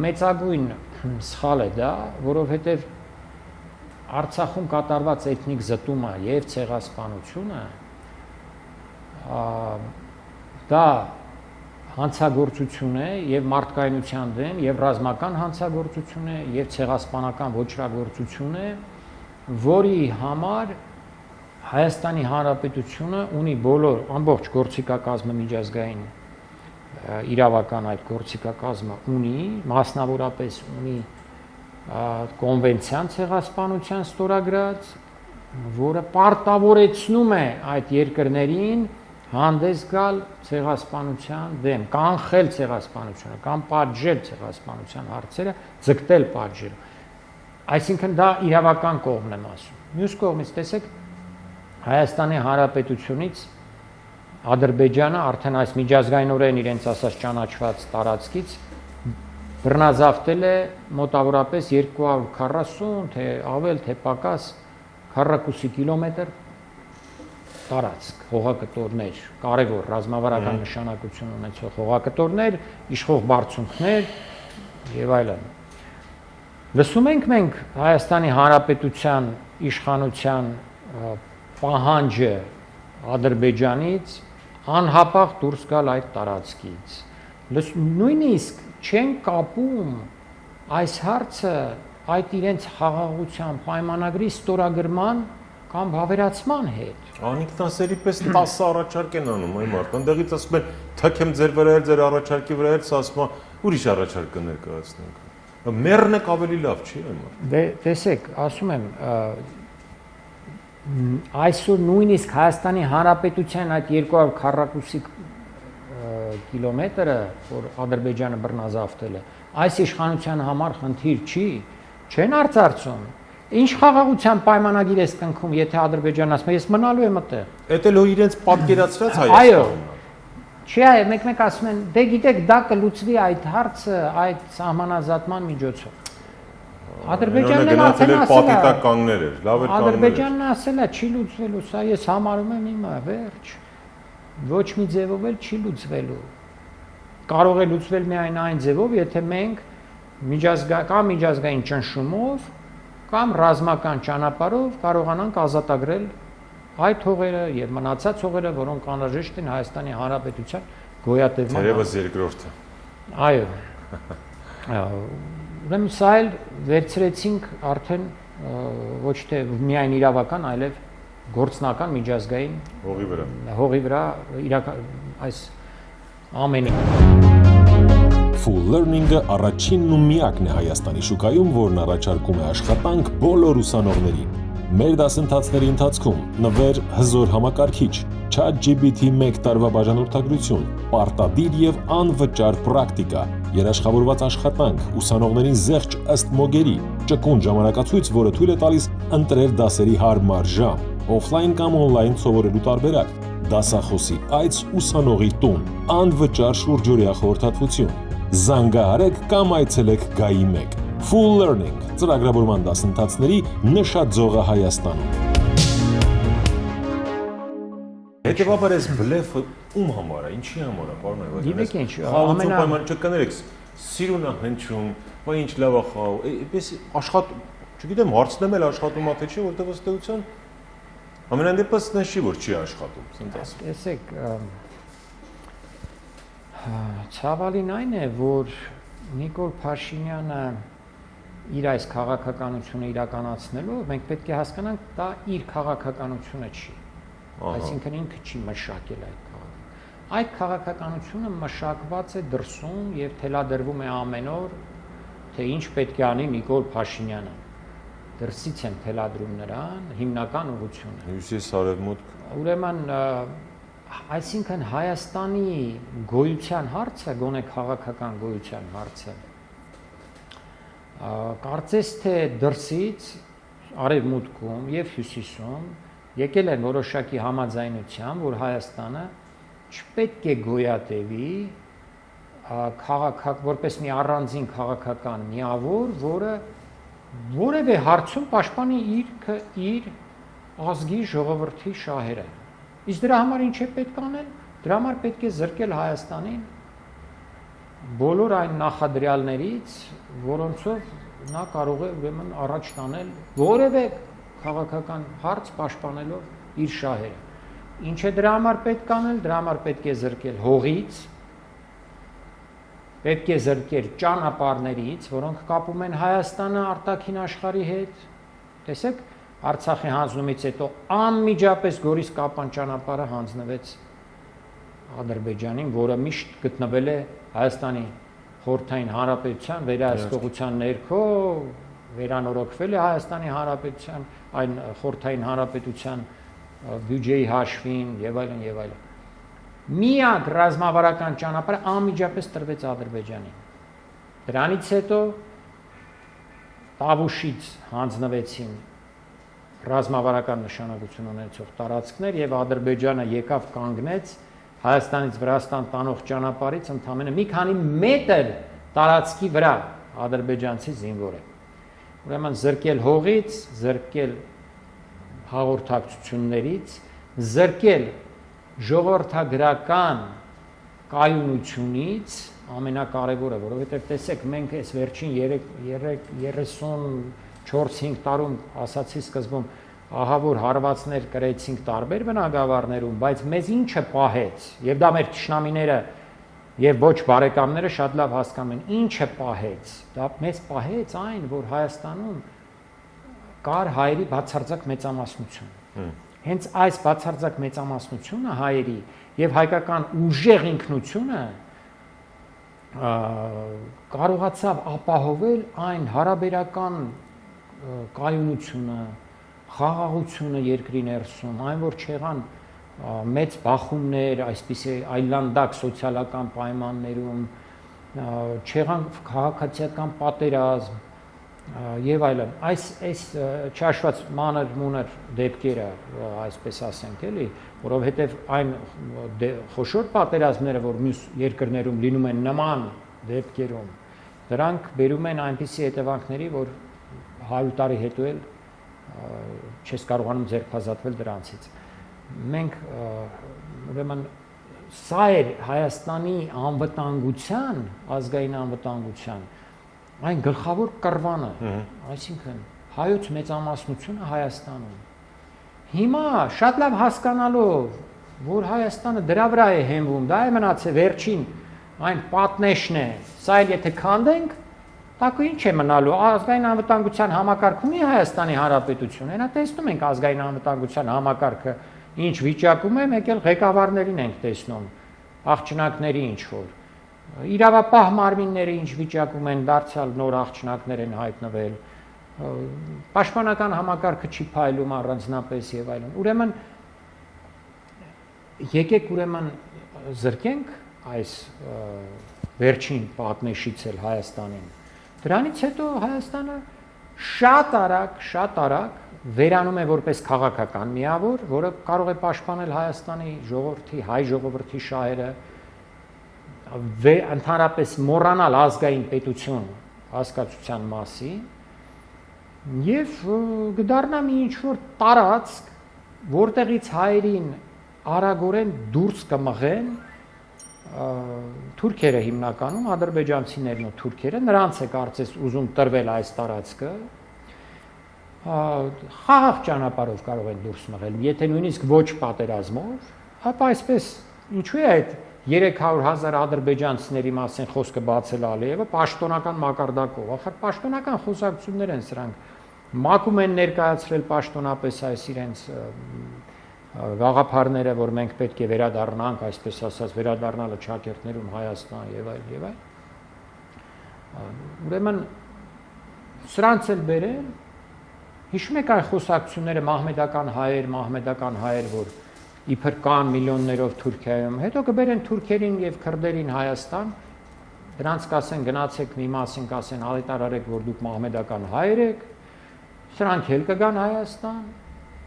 մեծագույն սխալ է դա, որովհետեւ Արցախում կատարված էթնիկ զտումը եւ ցեղասպանությունը դա հանցագործություն է եւ մարդկայնության դեմ եւ ռազմական հանցագործություն է եւ ցեղասպանական ոչրագործություն է, որի համար Հայաստանի Հանրապետությունը ունի բոլոր ամբողջ գործիքակազմը միջազգային իրավական այդ գործիքակազմը ունի, մասնավորապես ունի կոնվենցիան ցեղասպանության ստորագրած, որը պարտավորեցնում է այդ երկրներին հանդես գալ ցեղասպանության դեմ, կանխել ցեղասպանությունը կամ պատժել ցեղասպանության հարցերը, ձգտել պատժել։ Այսինքն դա իրավական կողմն եմ ասում։ Մյուս կողմից տեսեք Հայաստանի Հանրապետությունից Ադրբեջանը արդեն այս միջազգայինորեն իրենց ասած ճանաչված տարածքից բռնազավթել է մոտավորապես 240 թե ավել թե պակաս քառակուսի կիլոմետր տարածք, հողակտորներ, կարևոր ռազմավարական նշանակություն ունեցող հողակտորներ, իշխող բարձունքներ եւ այլն։ Լսում ենք մենք Հայաստանի Հանրապետության իշխանության պահանջը Ադրբեջանից անհապաղ դուրս գալ այդ տարածքից։ Նույնիսկ չեն կապում այս հարցը այդ իրենց խաղաղության պայմանագրի ստորագրման կամ հավերացման հետ։ Անինքնասերի պես 10 առաջարկ են անում այ մարդ։ Այնտեղից ասում են թքեմ ձեր վրա էլ, ձեր առաջարկի վրա էլ, սա ասում է ուրիշ առաջարկ կներկայացնենք։ Մեռն եք ավելի լավ չի այ մարդ։ Դե տեսեք, ասում եմ, այսօր նույնիսկ Հայաստանի Հանրապետության այդ 200 քառակուսի կիլոմետրը, որ Ադրբեջանը բռնազավթել է, այս իշխանության համար խնդիր չի, չեն արծարծում։ Ինչ խաղաղության պայմանագիր է կնքում, եթե Ադրբեջանն ասում է, ես մնալու եմ այդտեղ։ Էդ էլ իրենց պատկերացրած Հայաստանն է։ Չի այ մեկ-մեկ ասում են, դե գիտեք, դա կլուծվի այդ հարցը այդ սահմանազատման միջոցով։ Ադրբեջանն էլ ասել է, պատիտականներ էր, լավ էր կաններ։ Ադրբեջանն ասել է, չի լուծվելու, սա ես համարում եմ իմը, վերջ։ Ոչ մի ձևով էլ չի լուծվելու։ Կարող է լուծվել միայն այն ձևով, եթե մենք միջազգային ճնշումով կամ ռազմական ճանապարհով կարողանանք ազատագրել այդ հողերը եւ մնացած հողերը, որոնք անհրաժեշտ են Հայաստանի Հանրապետության գոյատևման։ Թերևս երկրորդը։ Այո։ Ուրեմն սա էլ վերցրեցինք արդեն ոչ թե միայն իրավական, այլև գործնական միջազգային հողի վրա այս ամենի։ Full Learning-ը առաջինն ու միակն է Հայաստանի շուկայում, որն առաջարկում է աշխատանք բոլոր ուսանողներին։ Մեր դասընթացների ընթացքում նվեր հզոր համակարգիչ, ChatGPT-1 տարվա բաժանորդագրություն, պարտադիր եւ անվճար պրակտիկա, երաշխավորված աշխատանք, ուսանողներին զեղչ ըստ մոգերի, ճկուն ժամանակացույց, որը թույլ է տալիս ընտրել դասերի հարմար ժամ, օֆլայն կամ օնլայն սովորելու տարբերակ, դասախոսի այց ուսանողի տուն, անվճար շուրջօրյա խորհրդատվություն։ Զանգահարեք կամ այցելեք Գայի 1 Full Learning ծրագրավորման դասընթացների նշաձողը Հայաստանում։ Հետևաբար այս բլեֆը ում համար է, ինչի համար է, պարոն Այվազյան։ Գիտեք ինչ, խաղացում պայման չկներեք, սիրուն է հնչում, բա ինչ լավ է խաղ, այպես աշխատում, չգիտեմ, հարցնեմ էլ աշխատում է թե չէ, որտեղ ըստ էության ամենայն դեպս նշի որ չի աշխատում, ասենք ասեմ։ Տեսեք, ցավալին այն է, որ Նիկոլ Փաշինյանը իր այս քաղաքականությունը իրականացնելով, մենք պետք է հասկանանք, դա իր քաղաքականությունը չի։ Այսինքն ինքը չի մշակել այդ քաղաքականությունը։ Այդ քաղաքականությունը մշակված է դրսում եւ թելադրվում է ամեն օր, թե ինչ պետք է անի Նիկոլ Փաշինյանը։ Դրսից են թելադրում նրան հիմնական ուղղությունը։ Հյուսիս-արևմուտք։ Ուրեմն, այսինքն Հայաստանի գոյության հարցը, գոնե քաղաքական գոյության հարցը, կարծես թե դրսից արևմուտքում եւ հյուսիսում եկել են որոշակի համաձայնության, որ Հայաստանը չպետք է գոյատևի որպես մի առանձին քաղաքական միավոր, որը որևէ հարցում պաշտպանի իր ազգի ժողովրդի շահերը։ Իսկ դրա համար ինչ է պետք անել։ Դրա համար պետք է զրկել Հայաստանին բոլոր այն նախադրյալներից, որոնցով նա կարող է ուրեմն առաջ տանել որևէ քաղաքական հարց պաշտպանելով իր շահերը։ Ինչ է դրա համար պետք անել։ Դրա համար պետք է զրկել հողից, պետք է զրկել ճանապարհներից, որոնք կապում են Հայաստանը արտաքին աշխարհի հետ։ Տեսեք, Արցախի հանձնումից հետո անմիջապես Գորիս-Կապան ճանապարհը հանձնվեց Ադրբեջանին, որը միշտ գտնվել է Հայաստանի խորհրդային հանրապետության վերահսկողության ներքո, վերանորոգվել է Հայաստանի հանրապետության, այն խորհրդային հանրապետության բյուջեի հաշվին եւ այլն եւ այլն։ Միակ ռազմավարական ճանապարհը անմիջապես տրվեց Ադրբեջանին։ Դրանից հետո Տավուշից հանձնվեցին ռազմավարական նշանակություն ունեցող տարածքներ եւ Ադրբեջանը եկավ կանգնեց Հայաստանից Վրաստան տանող ճանապարհից ընդամենը մի քանի մետր տարածքի վրա ադրբեջանցի զինվոր է։ Ուրեմն զրկել հողից, զրկել հաղորդակցություններից, զրկել ժողովրդագրական կայունությունից ամենակարևորը, որովհետև տեսեք, մենք այս վերջին 34-5 տարում ասացի սկզբում ահա որ հարվածներ կրեցինք տարբեր բնակավարներում, բայց մեզ ինչը պահեց, եւ դա մեր թշնամիները եւ ոչ բարեկամները շատ լավ հասկանում են, ինչը պահեց, դա մեզ պահեց այն, որ Հայաստանում կար հայերի բացարձակ մեծամասնություն։ Հենց այս բացարձակ մեծամասնությունը հայերի եւ հայկական ուժեղ ինքնությունը կարողացավ ապահովել այն հարաբերական կայունությունը, խաղաղությունը երկրի ներսում, այն որ չեղան մեծ բախումներ, այսպիսի այլանդակ սոցիալական պայմաններում, չեղան քաղաքացիական պատերազմ եւ այլն։ Այս չհաշված մանր-մունր դեպքերը, այսպես ասենք, էլի, որովհետեւ այն խոշոր պատերազմները, որ մյուս երկրներում լինում են նման դեպքերում, դրանք բերում են այնպիսի հետևանքների, որ 100 տարի հետո էլ չես կարողանում ձերբազատվել դրանցից։ Մենք ուրեմն սա էր Հայաստանի անվտանգության, ազգային անվտանգության այն գլխավոր կռվանը, այսինքն հայոց մեծամասնությունը Հայաստանում։ Հիմա շատ լավ հասկանալով, որ Հայաստանը դրա վրա է հենվում, դա է մնացել վերջին այն պատնեշն է, սա էլ եթե քանդենք, տակը ինչ է մնալու, ազգային անվտանգության համակարգ ունի Հայաստանի Հանրապետությունը, հենա տեսնում ենք ազգային անվտանգության համակարգը ինչ վիճակում է, մեկ էլ ղեկավարներին ենք տեսնում, աղջնակների ինչ որ, իրավապահ մարմինները ինչ վիճակում են, դարձյալ նոր աղջնակներ են հայտնվել, պաշտպանական համակարգը չի փայլում առանձնապես եւ այլն։ Ուրեմն եկեք ուրեմն զրկենք այս վերջին պատնեշից էլ Հայաստանին։ Դրանից հետո Հայաստանը շատ արագ վերանում է որպես քաղաքական միավոր, որը կարող է պաշտպանել Հայաստանի ժողովրդի, հայ ժողովրդի շահերը, ընդհանրապես մոռանալ ազգային պետություն հասկացության մասին եւ կդառնա մի ինչ-որ տարածք, որտեղից հայերին արագորեն դուրս կմղեն թուրքերը հիմնականում, ադրբեջանցիներն ու թուրքերը, նրանց է կարծես ուզում տրվել այս տարածքը, խաղաղ ճանապարհով կարող են դուրս մղել, եթե նույնիսկ ոչ պատերազմով, ապա այսպես ինչու է այդ 300,000 ադրբեջանցիների մասին խոսքը բացել Ալիևը պաշտոնական մակարդակով, ախր պաշտոնական խոսակցություններ են սրանք, մակում են ներկայացրել պաշտոնապես այս իրենց գաղափարները, որ մենք պետք է վերադառնանք, այսպես ասած, վերադառնալը ճակերտներում Հայաստան եւ այլ եւ այլ։ Ուրեմն սրանց էլ բերել, հիշում եք այն խոսակցությունները մահմեդական հայեր, որ իբր կան միլիոններով Թուրքիայում, հետո կբերեն թուրքերին եւ քրդերին Հայաստան, դրանց կասեն գնացեք մի մասին, կասեն ալետարարեք, որ դուք մահմեդական հայեր եք, սրանք էլ կգան Հայաստան,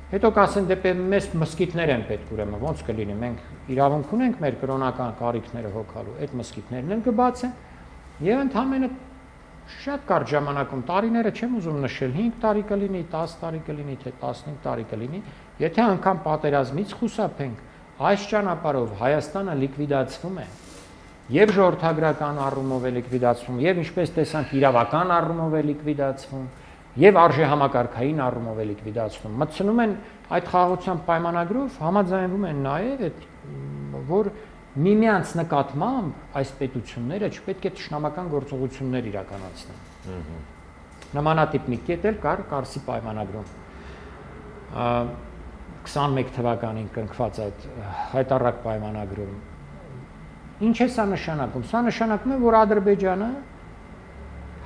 հետո կասեն դեպի մեծ մսկիթներ են պետք ուրեմն, ոնց կլինի, մենք իրավունք ունենք մեր կրոնական կարիքները հոգալու, այդ մսկիթներն են կբացեն եւ ընդհանրապես շատ կարճ ժամանակում տարիները չեմ ուզում նշել, 5 տարի կլինի, 10 տարի կլինի, թե 15 տարի կլինի, եթե անգամ պատերազմից խուսափենք, այս ճանապարհով Հայաստանը լիկվիդացվում է եւ ժողովրդագրական առումով է լիկվիդացվում, եւ ինչպես տեսանք իրավական առումով է լիկվիդացվում, եւ արժեհամակարգային առումով է լիկվիդացվում։ Մտցնում են այդ խաղաղության պայմանագրով, համաձայնվում են նաեւ այդ որ միմյանց նկատմամբ այս պետությունները չպետք է ճշնամական գործողություններ իրականացնեն։ Նմանատիպ մի կետ էլ կար Կարսի պայմանագրում։ 21 թվականին կնքված այդ հայտարարակ պայմանագրում։ Ինչ է սա նշանակում։ Սա նշանակում է, որ Ադրբեջանը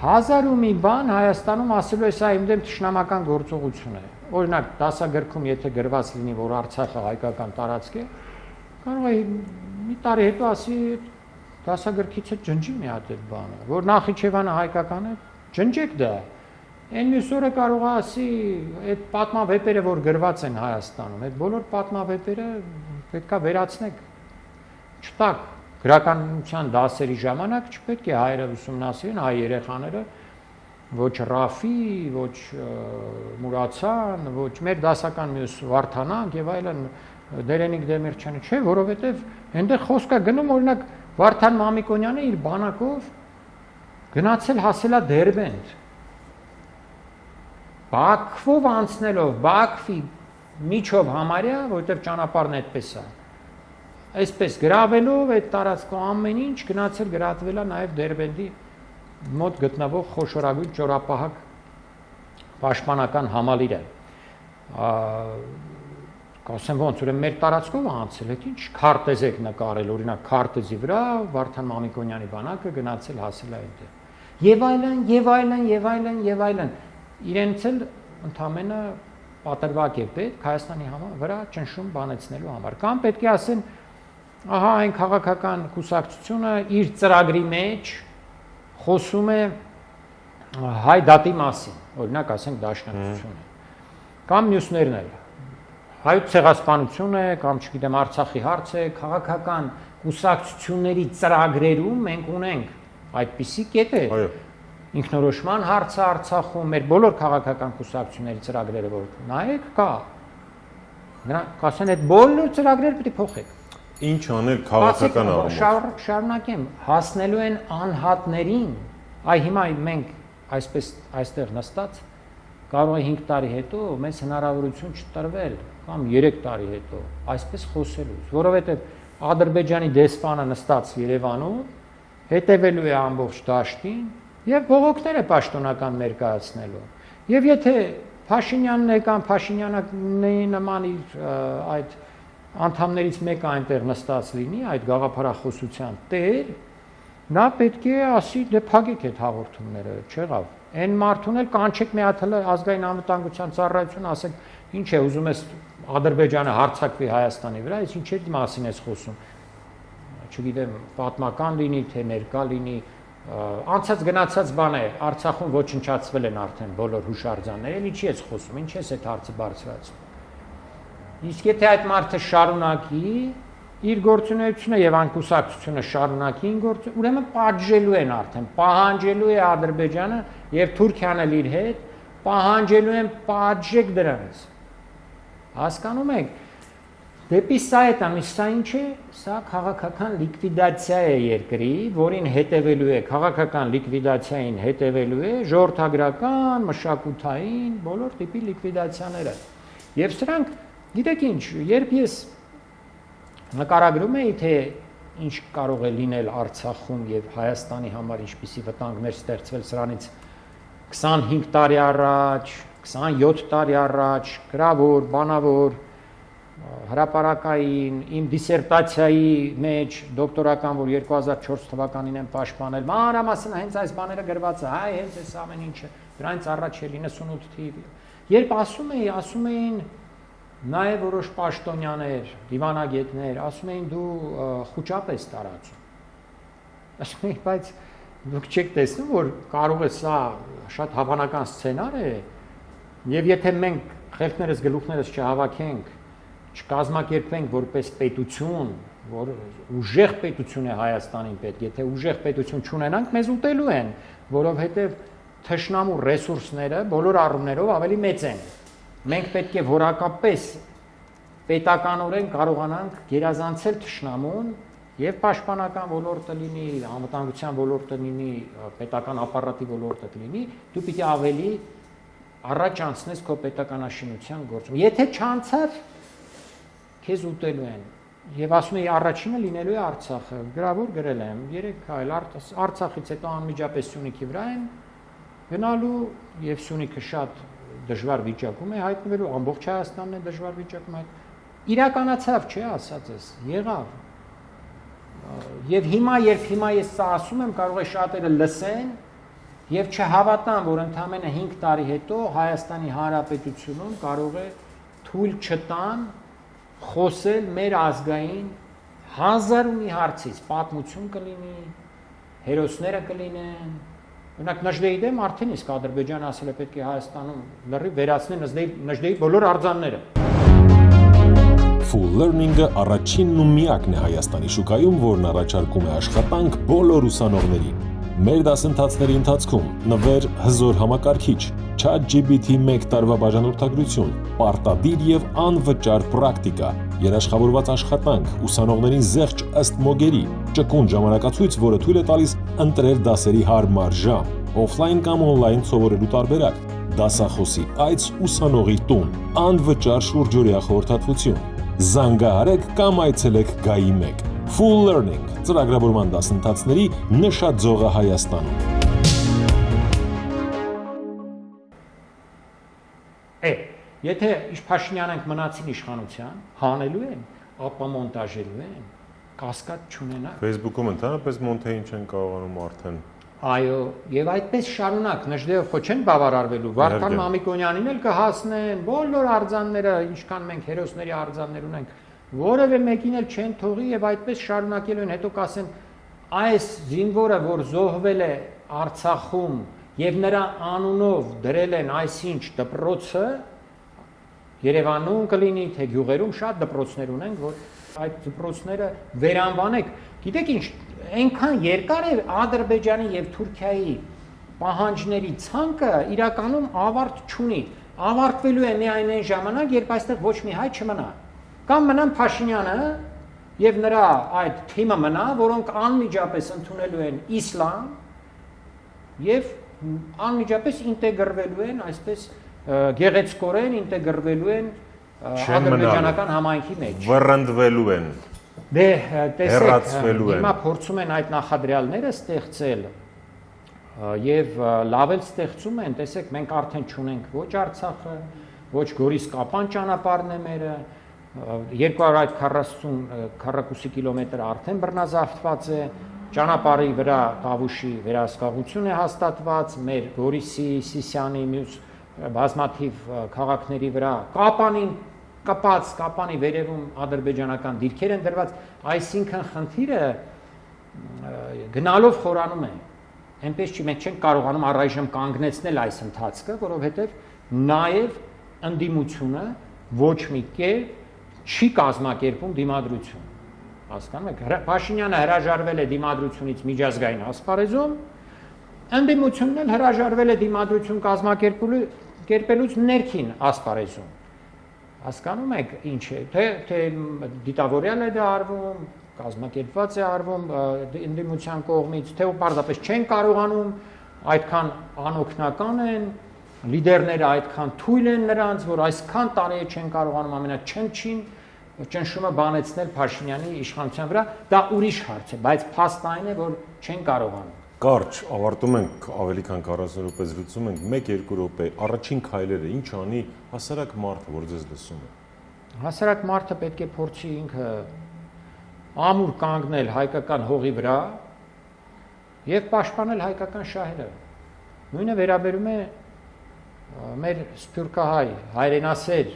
1000 ու մի բան Հայաստանում ասելու է սա իմ դեմ ճշնամական գործողություն է։ Օրինակ, դասագրքում եթե գրված լինի, որ Արցախը հայկական տարածք է, կարող է մի տարի հետո ասի դասագրքից ջնջի մի հատ այդ բանը, որ Նախիջևանը հայկական է, ջնջեք դա։ Այն մյուս օրը կարող է ասի այդ պատմավեպերը, որ գրված են Հայաստանում, այդ բոլոր պատմավեպերը պետքա վերացնեք։ Չտակ գրականության դասերի ժամանակ չպետք է հայերը ուսումնասիրեն, հայ երեխաները ոչ Ռաֆի, ոչ Մուրացան, ոչ մեր դասական մյուս Վարդանանք եւ այլն Դերենիկ Դեմիրճյանը, չէ, որովհետեւ այնտեղ խոսք է գնում օրինակ Վարդան Մամիկոնյանը իր բանակով գնացել հասել է Դերբենդ։ Բաքվով անցնելով, Բաքվի միջով համարյա, որովհետեւ ճանապարհն այդպես է։ Այսպես գրավելով այդ տարածքով ամեն ինչ գնացել գրատվել է նաև Դերբենդի մոտ գտնվող խոշորագույն ճորապահակ պաշտպանական համալիրը։ Կասեմ ոնց, ուրեմն մեր տարածքով անցել, այդ ինչ քարտեզ եք նկարել, օրինակ քարտեզի վրա Վարդան Մամիկոնյանի բանակը գնացել հասել է այնտեղ։ Եվ այլն, եւ այլն, եւ այլն, եւ այլն։ Իրենց էլ ընդամենը պատրվակ է պետք Հայաստանի վրա ճնշում բանեցնելու համար։ Կամ պետք է ասեն ահա այն քաղաքական կուսակցությունը իր ծրագրի մեջ խոսում է հայ դատի մասին, օրինակ ասենք Դաշնակցությունը, կամ մյուսներն էլ, հայոց ցեղասպանությունը, կամ չգիտեմ Արցախի հարցը, քաղաքական կուսակցությունների ծրագրերում մենք ունենք այդպիսի կետեր, ինքնորոշման հարցը Արցախում, մեր բոլոր քաղաքական կուսակցությունների ծրագրերը, որ նայեք կա, նրանք կասեն այդ բոլոր ծրագրերը պետք է փոխեք։ Ինչ անել քաղաքական առումով։ Շարունակեմ, հասնելու են անհատներին, այ հիմա մենք այսպես այստեղ նստած կարող է 5 տարի հետո մեզ հնարավորություն չտրվել կամ 3 տարի հետո այսպես խոսելուց, որովհետև Ադրբեջանի դեսպանը նստած Երևանում հետևելու է ամբողջ դաշտին եւ բողոքները պաշտոնական ներկայացնելու։ Եվ եթե Փաշինյանն է կամ Փաշինյանի նման այդ անդամներից մեկը այնտեղ նստած լինի, այդ գաղափարախոսության տեր, նա պետք է ասի դե փակեք այդ հաղորդումները, չեղավ։ Այն մարդուն էլ կանչեք մի հատ ազգային անվտանգության ծառայություն, ասեք ինչ է ուզում ես Ադրբեջանը հարձակվի Հայաստանի վրա, այս ինչի մասին ես խոսում։ Չգիտեմ, պատմական լինի, թե ներկա լինի, անցած գնացած բան է, Արցախում ոչնչացվել են արդեն բոլոր հուշարձանները, ինչի ես խոսում, ինչ ես այդ հարցը բարձրացնում։ Իսկ եթե այդ մարդը շարունակի իր գործունեությունը եւ անկուսակցությունը շարունակի իր գործը, ուրեմն պատժելու են արդեն, պահանջելու է Ադրբեջանը եւ Թուրքիան էլ իր հետ, պահանջելու են պատժեք դրանից։ Հասկանում եք, դեպի սա է տանում, սա ինչ է, սա քաղաքական լիկվիդացիա է երկրի, որին հետևելու է, քաղաքական լիկվիդացիային հետևելու է ժողովրդագրական, մշակութային, բոլոր տիպի լիկվիդացիաները։ Եվ սրանք, գիտեք ինչ, երբ ես նկարագրում էի, թե ինչ կարող է լինել Արցախում եւ Հայաստանի համար ինչպիսի վտանգներ ստեղծվել սրանից 25 տարի առաջ, 27 տարի առաջ, գրավոր, բանավոր, հրապարակային, իմ դիսերտացիայի մեջ դոկտորական, որ 2004 թվականին եմ պաշտպանել, մանրամասն հենց այս բաները գրված է, հայ հենց այս ամեն ինչը, դրանից առաջ է 98 թիվ։ Երբ ասում էին նաև որոշ պաշտոնյաներ, դիվանագետներ, ասում էին դու խուճապ ես տարածում։ Ասում էին, բայց դուք չեք տեսնում, որ կարող է սա շատ հավանական սցենար է, եւ եթե մենք խելքներս գլուխներս չհավաքենք, չկազմակերպենք որպես պետություն, որ ուժեղ պետություն է Հայաստանին պետք, եթե ուժեղ պետություն չունենանք, մեզ ուտելու են, որովհետեւ թշնամու ռեսուրսները բոլոր առումներով ավելի մեծ են։ Մենք պետք է որակապես պետականորեն կարողանանք գերազանցել թշնամուն եւ պաշտպանական ոլորտը լինի, անվտանգության ոլորտը լինի, պետական ապարատի ոլորտը լինի, դու պիտի ավելի առաջ անցնես քո պետականաշինության գործում։ Եթե չանցար, քեզ ուտելու են։ Եվ ասում էի առաջինը լինելու է Արցախը։ Գրավոր գրել եմ 3 այլ Արցախից հետո անմիջապես Սյունիքի վրա են գնալու եւ Սյունիքը շատ դժվար վիճակում է հայտնվելու, ամբողջ Հայաստանն է դժվար վիճակում այդ։ Իրականացավ, չէ, ասած ես, եղավ։ Եվ հիմա, երբ հիմա ես սա ասում եմ, կարող է շատերը լսեն եւ չհավատան, որ ընդամենը 5 տարի հետո Հայաստանի Հանրապետությունում կարող է թույլ չտան խոսել մեր ազգային հազար ու մի հարցից, պատմություն կլինի, հերոսները կլինեն։ Օրինակ Նժդեի դեմ արդեն իսկ Ադրբեջանը ասել է պետք է Հայաստանում լրիվ վերացնել Նժդեի բոլոր արձանները։ Full Learning-ը առաջինն ու միակն է Հայաստանի շուկայում, որն առաջարկում է աշխատանք բոլոր ուսանողներին։ Մեր դասընթացների ընթացքում նվեր հզոր համակարգիչ, ChatGPT 1 տարվա բաժանորդագրություն, պարտադիր եւ անվճար պրակտիկա, երաշխավորված աշխատանք, ուսանողներին զեղչ ըստ մոգերի, ճկուն ժամանակացույց, որը թույլ է տալիս ընտրել դասերի հարմար ժամ, օֆլայն կամ օնլայն սովորելու տարբերակ, դասախոսի այց ուսանողի տուն, անվճար շուրջօրյա խորհրդատվություն։ Զանգահարեք կամ այցելեք Գայի 1։ Full Learning ծրագրավորման դասընթացների նշաձողը Հայաստանում։ Եթե Փաշինյանենք մնացին իշխանության, հանելու են, ապա մոնտաժելու են, կասկած չունենա։ Facebook-ում ընդհանրապես մոնթեին չեն կարողանում արդեն։ Այո, եւ այդպես շարունակ Նժդեով ხო չեն բավարարվելու։ Վարդան Մամիկոնյանին էլ կհասնեն, բոլոր արձանները, ինչքան մենք հերոսների արձաններ ունենք, որևէ մեկին էլ չեն թողի եւ այդպես շարունակելու են, հետո կասեն այս զինվորը, որ զոհվել է Արցախում եւ նրա անունով դրել են այսինչ դպրոցը, Երևանում կլինի, թե գյուղերում շատ դպրոցներ ունենք, որ այդ դպրոցները վերանվանեք։ Գիտեք ինչ, այնքան երկար է Ադրբեջանի եւ Թուրքիայի պահանջների ցանկը իրականում ավարտ չունի։ Ավարտվելու է միայն այն ժամանակ, երբ այստեղ ոչ մի հայ չմնա։ Կամ մնան Փաշինյանը եւ նրա այդ թիմը մնա, որոնք անմիջապես ընդունելու են իսլամ եւ անմիջապես ինտեգրվելու են, այսպես գեղեցկորեն ինտեգրվելու են ադրբեջանական համայնքի մեջ։ Վռնդվելու են։ Դե տեսեք, հիմա փորձում են այդ նախադրյալները ստեղծել եւ լավ էլ ստեղծում են, տեսեք, մենք արդեն չունենք ոչ Արցախը, ոչ Գորիս-Կապան ճանապարհն է մերը, 240 քառակուսի կիլոմետր արդեն բռնազավթված է, ճանապարհի վրա Տավուշի վերահսկողություն է հաստատված, մեր Գորիսի, Սիսիանի, մյուս բազմաթիվ քաղաքների վրա Կապանի վերևում ադրբեջանական դիրքեր են դրված, այսինքն խնդիրը գնալով խորանում է։ Այնպես չի, մենք չենք կարողանում առայժմ կանգնեցնել այս ընթացքը, որովհետև նաև ընդդիմությունը ոչ մի կերպ չի կազմակերպում դիմադրություն։ Հասկանում եք, Փաշինյանը հրաժարվել է դիմադրությունից միջազգային ասպարեզում, ընդդիմությունն էլ հրաժարվել է դիմադրություն կազմակերպելուց ներքին ասպարեզում։ Հասկանում եք ինչ է, թե դիտավորյալ է դա արվում, կազմակերպված է արվում ընդդիմության կողմից, թե պարզապես չեն կարողանում, այդքան անօգնական են, լիդերները այդքան թույլ են նրանց, որ այսքան տարի չեն կարողանում ամենաչնչին ճնշումը բանեցնել Փաշինյանի իշխանության վրա, դա ուրիշ հարց է, բայց փաստն այն է, որ չեն կարողանում։ Կարճ ավարտում ենք, ավելի քան 40 րոպե զրուցում ենք, 1-2 րոպե, առաջին քայլերը ինչ անի հասարակ մարդը, որ ձեզ լսում է։ Հասարակ մարդը պետք է փորձի ինքը ամուր կանգնել հայկական հողի վրա եւ պաշտպանել հայկական շահերը։ Նույնը վերաբերում է մեր սփյուռքահայ հայրենասեր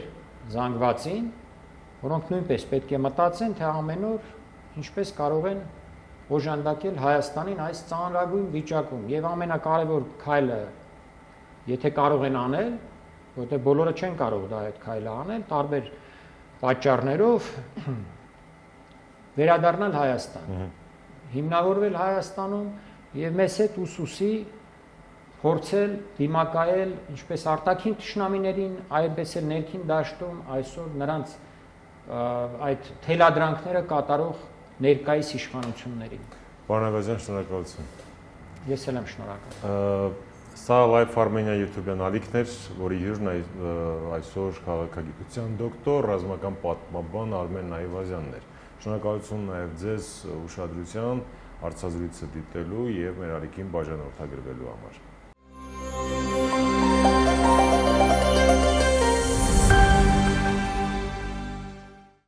զանգվածին, որոնք նույնպես պետք է մտածեն, թե ամեն օր ինչպես կարող են օժանդակել Հայաստանին այս ծանրագույն վիճակում եւ ամենակարևոր քայլը, եթե կարող են անել, որտեղ բոլորը չեն կարող դա այդ քայլը անել, տարբեր պատճառներով վերադառնալ Հայաստան, հիմնավորվել Հայաստանում եւ մեզ հետ ուսուսի փորձել դիմակայել ինչպես արտաքին թշնամիներին, այնպես էլ ներքին դաշտում այսօր նրանց այդ թելադրանքները կատարող ներկայիս իշխանություններին։ Պարոն Աբազյան, շնորհակալություն։ Ես էլ եմ շնորհակալ։ Սա Live Armenia YouTube-յան ալիքն էր, որի հյուրն այսօր քաղաքագիտության դոկտոր, ռազմական պատմաբան Արմեն Այվազյանն էր։ Շնորհակալություն նաև ձեզ ուշադրության, հարցազրույցը դիտելու եւ մեր ալիքին բաժանորդագրվելու համար։